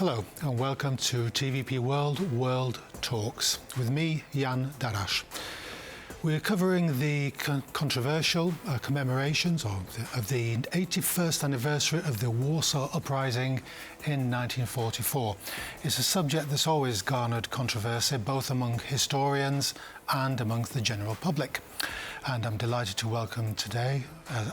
Hello and welcome to TVP World Talks with me, Jan Darasz. We're covering the controversial commemorations of the 81st anniversary of the Warsaw Uprising in 1944. It's a subject that's always garnered controversy, both among historians and amongst the general public. And I'm delighted to welcome today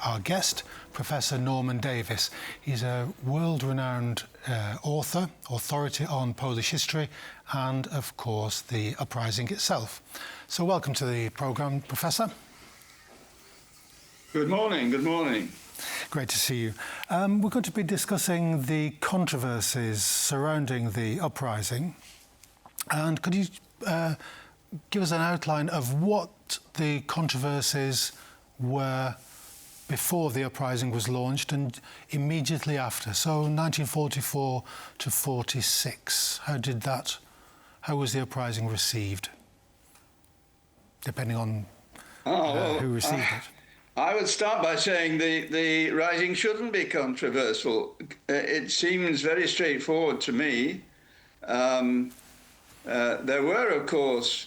our guest, Professor Norman Davies. He's a world-renowned authority on Polish history and, of course, the uprising itself. So welcome to the programme, Professor. Good morning, good morning. Great to see you. We're going to be discussing the controversies surrounding the uprising. And could you give us an outline of what the controversies were before the uprising was launched and immediately after? So 1944 to 46, how was the uprising received? Depending on who received it. I would start by saying the rising shouldn't be controversial. It seems very straightforward to me. There were, of course,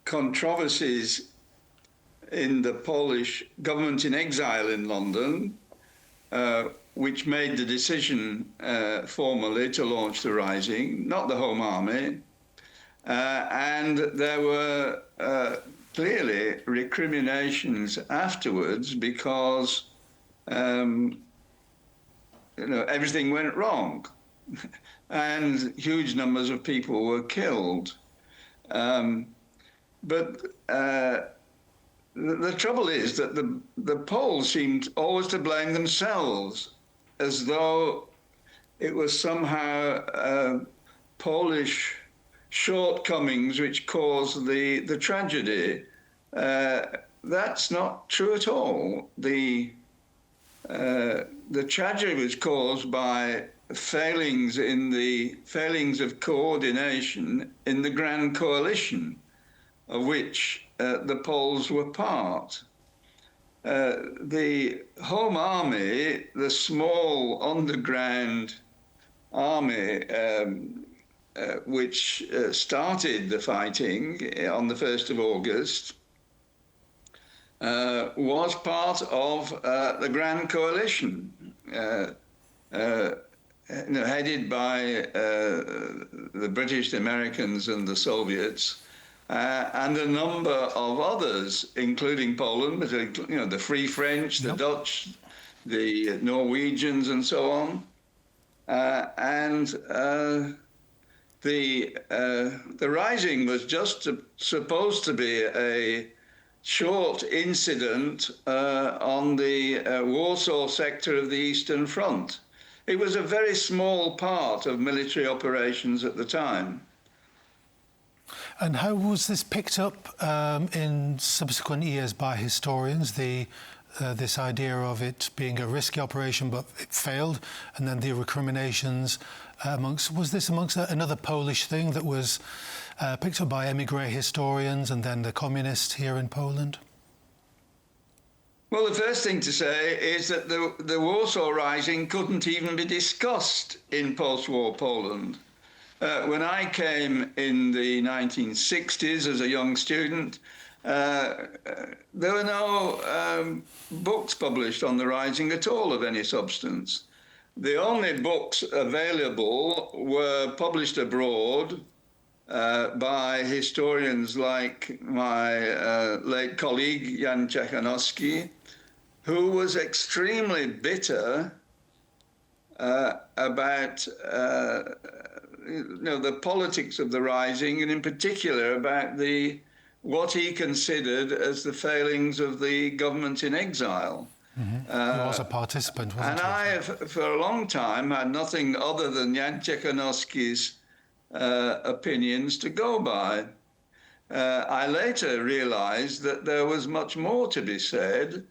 controversies in the Polish government in exile in London, which made the decision formally to launch the rising, not the Home Army. And there were clearly recriminations afterwards because everything went wrong and huge numbers of people were killed. But the trouble is that the Poles seemed always to blame themselves, as though it was somehow Polish shortcomings which caused the tragedy. That's not true at all. The tragedy was caused by failings of coordination in the Grand Coalition, of which the Poles were part. The Home Army, the small underground army which started the fighting on the 1st of August, was part of the Grand Coalition, headed by the British, the Americans and the Soviets, and a number of others, including Poland, but the Free French, the Dutch, the Norwegians, and so on. The rising was just supposed to be a short incident on the Warsaw sector of the Eastern Front. It was a very small part of military operations at the time. And how was this picked up in subsequent years by historians, this idea of it being a risky operation but it failed, and then the recriminations was this amongst another Polish thing that was picked up by émigré historians and then the communists here in Poland? Well, the first thing to say is that the Warsaw Rising couldn't even be discussed in post-war Poland. When I came in the 1960s as a young student, there were no books published on the Rising at all of any substance. The only books available were published abroad by historians like my late colleague Jan Czachanowski, who was extremely bitter about the politics of the Rising, and in particular about what he considered as the failings of the government in exile. Mm-hmm. He was a participant, wasn't he? And I, for a long time, had nothing other than Jan Czachanowski's opinions to go by. I later realized that there was much more to be said.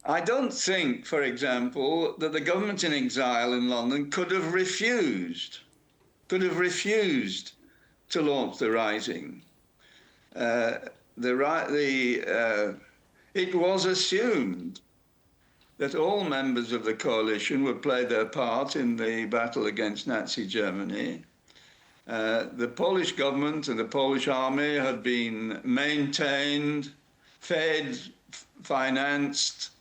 I don't think, for example, that the government in exile in London could have refused to launch the Rising. It was assumed that all members of the coalition would play their part in the battle against Nazi Germany. The Polish government and the Polish army had been maintained, fed, financed,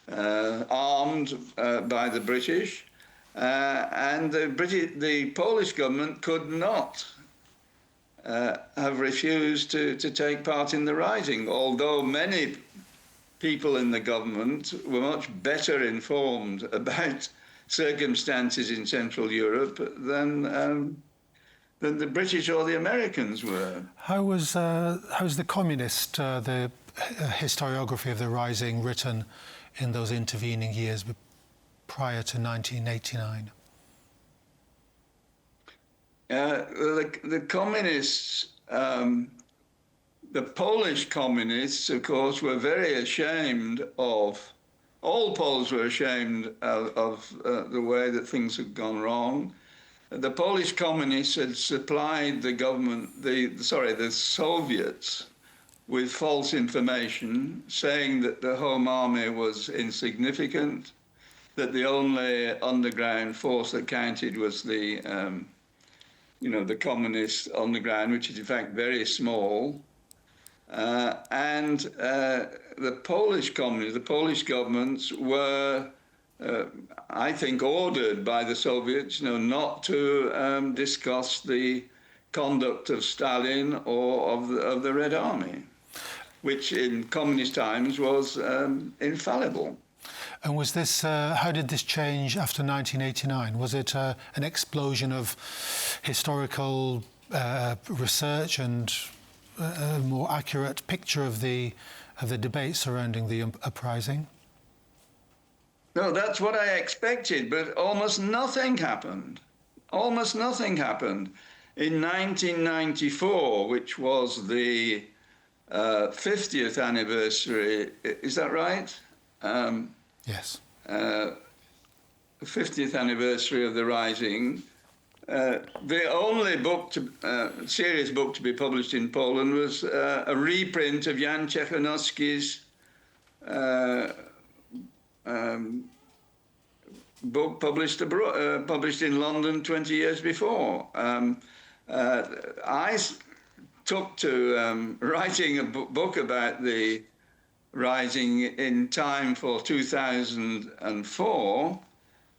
armed by the British, and the Polish government could not have refused to take part in the rising, although many people in the government were much better informed about circumstances in Central Europe than the British or the Americans were. How was the communist, the historiography of the rising written in those intervening years prior to 1989? The communists, the Polish communists, of course, were very ashamed of, all Poles were ashamed of the way that things had gone wrong. The Polish communists had supplied the government, the Soviets, with false information, saying that the Home Army was insignificant, that the only underground force that counted was the communist underground, which is in fact very small. And the Polish communists, the Polish governments were, I think, ordered by the Soviets, not to discuss the conduct of Stalin or of the Red Army, which in communist times was infallible. And was this? How did this change after 1989? Was it an explosion of historical research and a more accurate picture of the debate surrounding the uprising? No, that's what I expected, but almost nothing happened. Almost nothing happened. In 1994, which was the 50th anniversary, is that right? Yes. The 50th anniversary of the Rising. The only serious book to be published in Poland was a reprint of Jan Cechanowski's book published in London 20 years before. I took to writing a book about the Rising in time for 2004,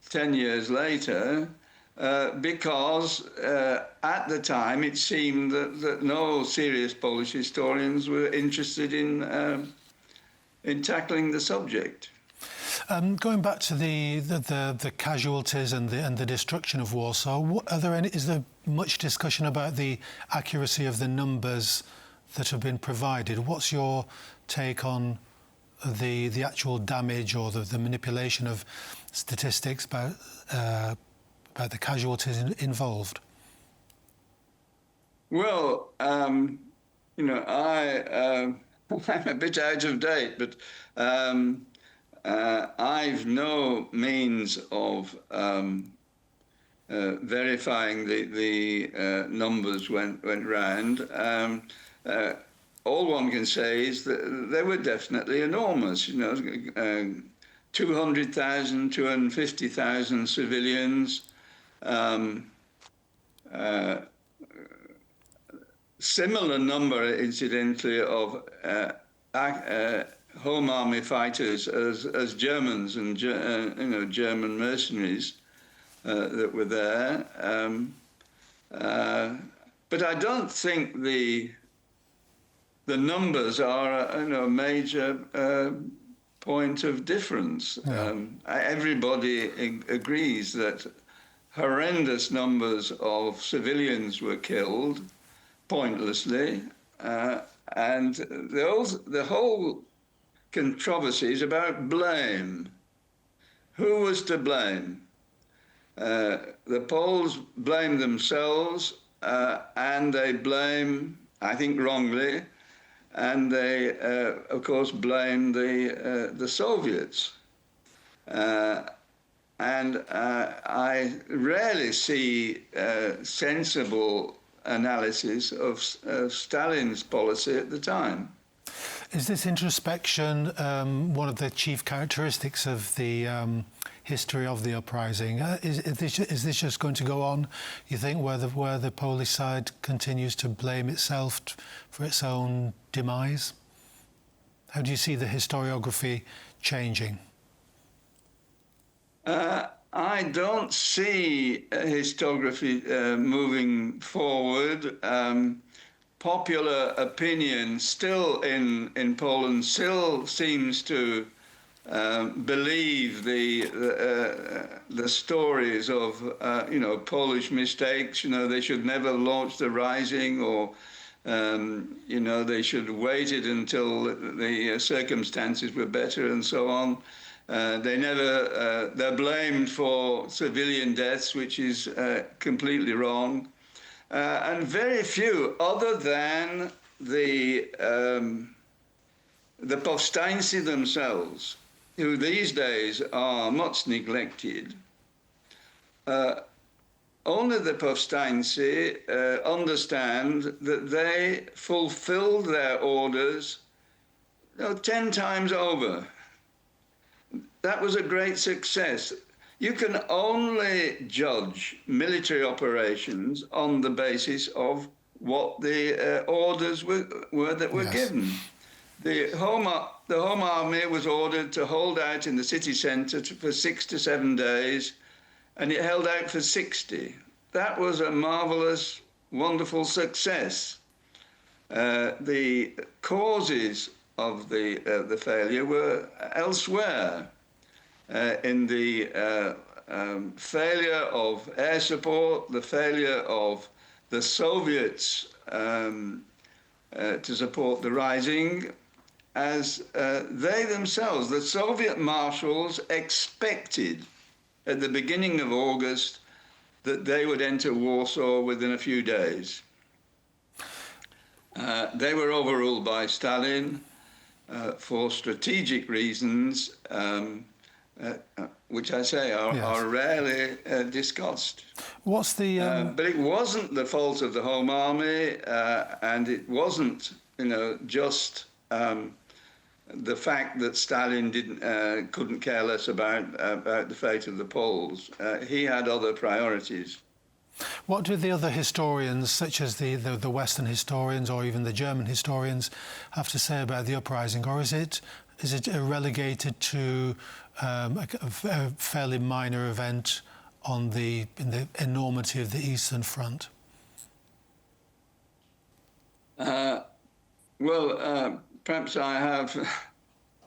10 years later, because at the time it seemed that no serious Polish historians were interested in tackling the subject. Going back to the casualties and the destruction of Warsaw, is there much discussion about the accuracy of the numbers that have been provided? What's your take on the actual damage or the manipulation of statistics about the casualties involved? Well, I'm a bit out of date, but I've no means of verifying the numbers went round. All one can say is that they were definitely enormous. 200,000, 250,000 civilians. Similar number, incidentally, of Home Army fighters as Germans and German mercenaries that were there. But I don't think the numbers are a major point of difference. Yeah. Everybody agrees that horrendous numbers of civilians were killed pointlessly, and the whole controversy is about blame. Who was to blame? The Poles blame themselves, and they blame, I think wrongly, and they, of course, blame the Soviets. And I rarely see sensible analysis of Stalin's policy at the time. Is this introspection one of the chief characteristics of the history of the uprising? Is this just going to go on, you think, where the Polish side continues to blame itself for its own demise? How do you see the historiography changing? I don't see histography moving forward. Popular opinion still in Poland still seems to believe the stories of Polish mistakes. They should never launch the rising, or they should have waited until the circumstances were better, and so on. They're blamed for civilian deaths, which is completely wrong. And very few, other than the powstańcy themselves, who these days are much neglected, only the powstańcy understand that they fulfilled their orders 10 times over. That was a great success. You can only judge military operations on the basis of what the orders were that were given. The Home Army was ordered to hold out in the city centre for 6 to 7 days, and it held out for 60. That was a marvellous, wonderful success. The causes of the failure were elsewhere. In the failure of air support, the failure of the Soviets to support the rising, as they themselves, the Soviet marshals, expected at the beginning of August that they would enter Warsaw within a few days. They were overruled by Stalin for strategic reasons, which I say are rarely discussed. What's the? But it wasn't the fault of the Home Army, and it wasn't, just the fact that Stalin couldn't care less about the fate of the Poles. He had other priorities. What do the other historians, such as the Western historians or even the German historians, have to say about the uprising, or is it relegated to a fairly minor event in the enormity of the Eastern Front? Perhaps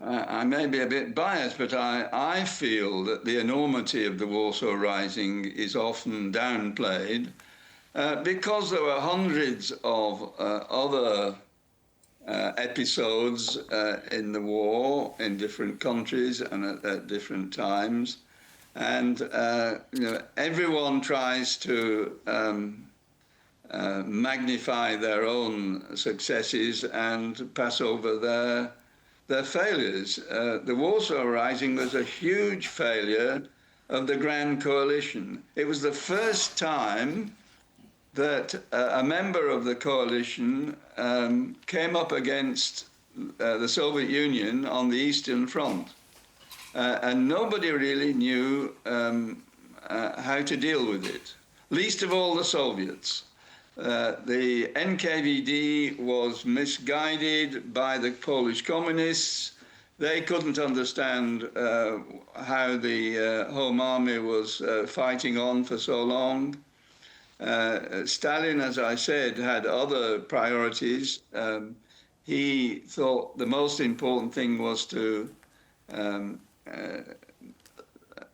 I may be a bit biased, but I feel that the enormity of the Warsaw Rising is often downplayed because there were hundreds of other episodes in the war in different countries and at different times, and everyone tries to magnify their own successes and pass over their failures. The Warsaw Rising was a huge failure of the Grand Coalition. It was the first time that a member of the coalition came up against the Soviet Union on the Eastern Front. And nobody really knew how to deal with it, least of all the Soviets. The NKVD was misguided by the Polish communists. They couldn't understand how the Home Army was fighting on for so long. Stalin, as I said, had other priorities. He thought the most important thing was to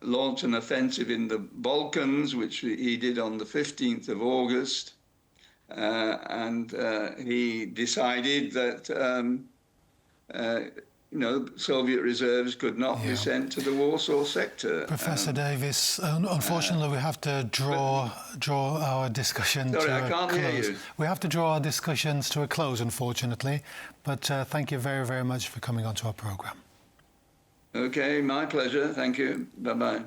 launch an offensive in the Balkans, which he did on the 15th of August. And he decided that Soviet reserves could not be sent to the Warsaw sector. Professor Davies, unfortunately, we have to draw our discussion to a close. Sorry, I can't hear you. We have to draw our discussions to a close, unfortunately. But thank you very, very much for coming onto our programme. Okay, my pleasure. Thank you. Bye-bye.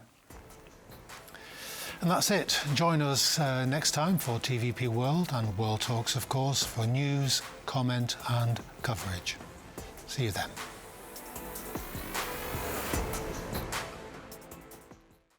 And that's it. Join us next time for TVP World and World Talks, of course, for news, comment and coverage. See you then.